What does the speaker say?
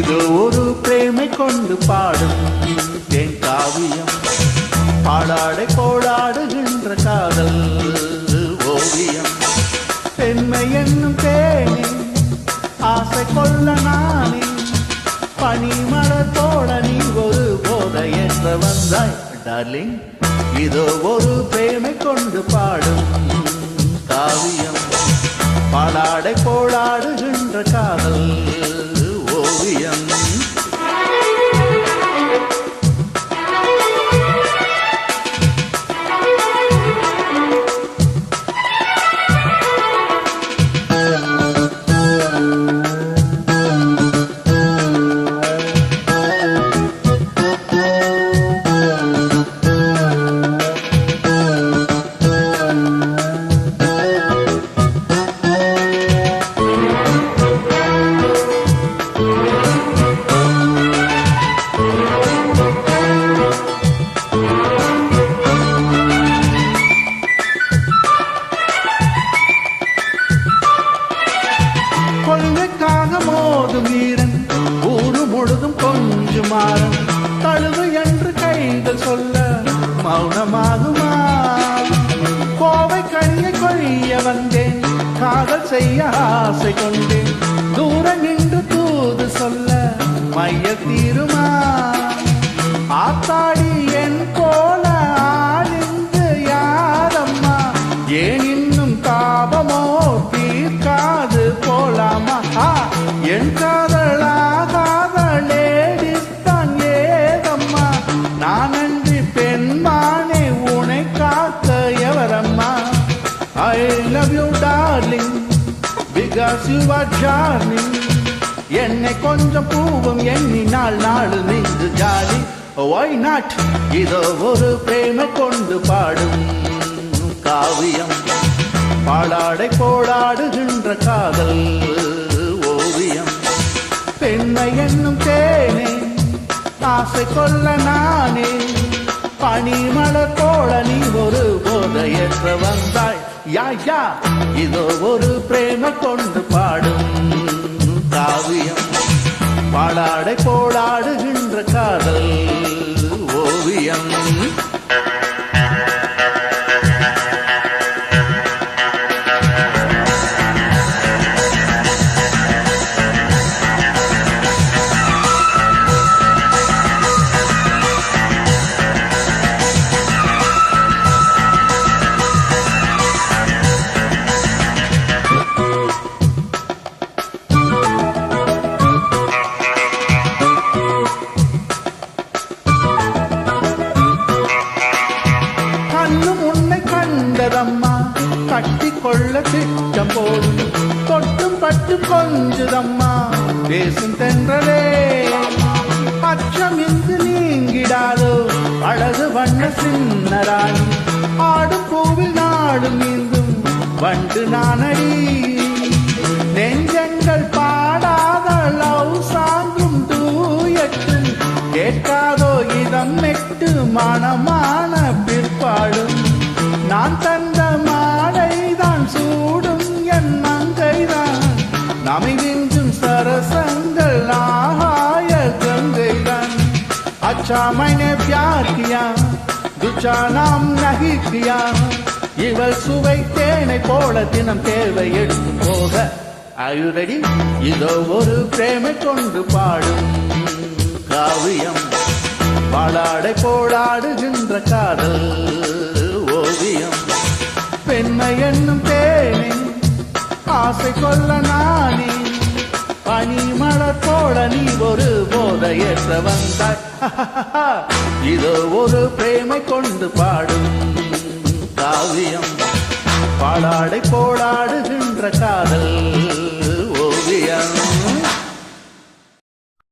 இது ஒரு பிரேமை கொண்டு பாடும் தேன் காவியம், பாடாடை போடாடுகின்ற காதல் ஓவியம். பெண்மை என்னும் தேனே ஆசை கொள்ள நானே, பனிமலர் போட நீ ஒரு போதையற்ற வந்தாய் டார்லிங். இதோ ஒரு பிரேமை கொண்டு பாடும் காவியம், பாடாடை போடாடுகின்ற காதல் ஓவியம். கொள்கைக்காக மோதும் வீரன் ஊரு முழுதும் கொஞ்சம் மாறன், தழுவு என்று கைகள் சொல்ல மௌனமாகுமா? கோவை கனியை கொய்ய வந்தேன், காதல் செய்ய ஆசை கொண்டேன், தூரம் நின்று தூது சொல்ல மைய தீருமா? ஆத்தாடி என் போல ஆளிந்து யாரம்மா, ஏன் இன்னும் தாபமோ தீர்க்காது போலாமா? என் காதலாகாத லேடிஸ் தான் ஏதம்மா, நான் அன்றி பெண்மானே உனை காக்க எவரம்மா? I love you darling because you are charming. என்னை கொஞ்சம் பூவும் எண்ணினால் நாள் நெஞ்சு ஜாலி. Why not? இதோ ஒரு பிரேமை கொண்டு பாடும் காவியம், பாடாடை போடாடுகின்ற காதல் ஓவியம். பெண்மை என்னும் தேனே ஆசை கொள்ள நானே, பனிமலர் போல நீ ஒரு போதையற்ற வந்தாய். யா யா இதோ ஒரு பிரேமை கொண்டு பாடும் காவியம், பாடாடை போடாடுகின்ற காதல் ஓவியம். கண்டதம்மா கட்டி கொள்ள திட்டம் போடும், தொட்டும் பட்டு கொஞ்சதம்மா பேசும் தென்றலே. அச்சம் இங்கு நீங்கிடாதோ அழகு வண்ண சின்னராணி, ஆடும் பூவில் நாடும் நீந்தும் வண்டு நானடி. நெஞ்சங்கள் பாடாத லவ் சாங்கும் தூயட்டும், கேட்காதோ இதம் மெட்டு மனமான பிற்பாடும். நான் தந்த மாலைதான் சூடும் என் மங்கைதான், நம்மை விஞ்சும் சரசங்கள் ஆகாய கங்கைதான். अच्छा मैंने प्यार किया दूजा नाम नहीं किया, இவள் சுவை தேனை போல தினம் தேவை எடுத்து போக. Are you ready? இதோ ஒரு பிரேமை கொண்டு பாடும் காவியம், பாடாடை போடாடுகின்ற காதல் ஓவியம். பெண்மை என்னும் தேனே ஆசை கொள்ள நானே, பனிமலர் போல நீ ஒரு போதையற்ற வந்தாய். இதோ ஒரு பிரேமை கொண்டு பாடும் காவியம், பாடாடை போடாடுகின்ற காதல்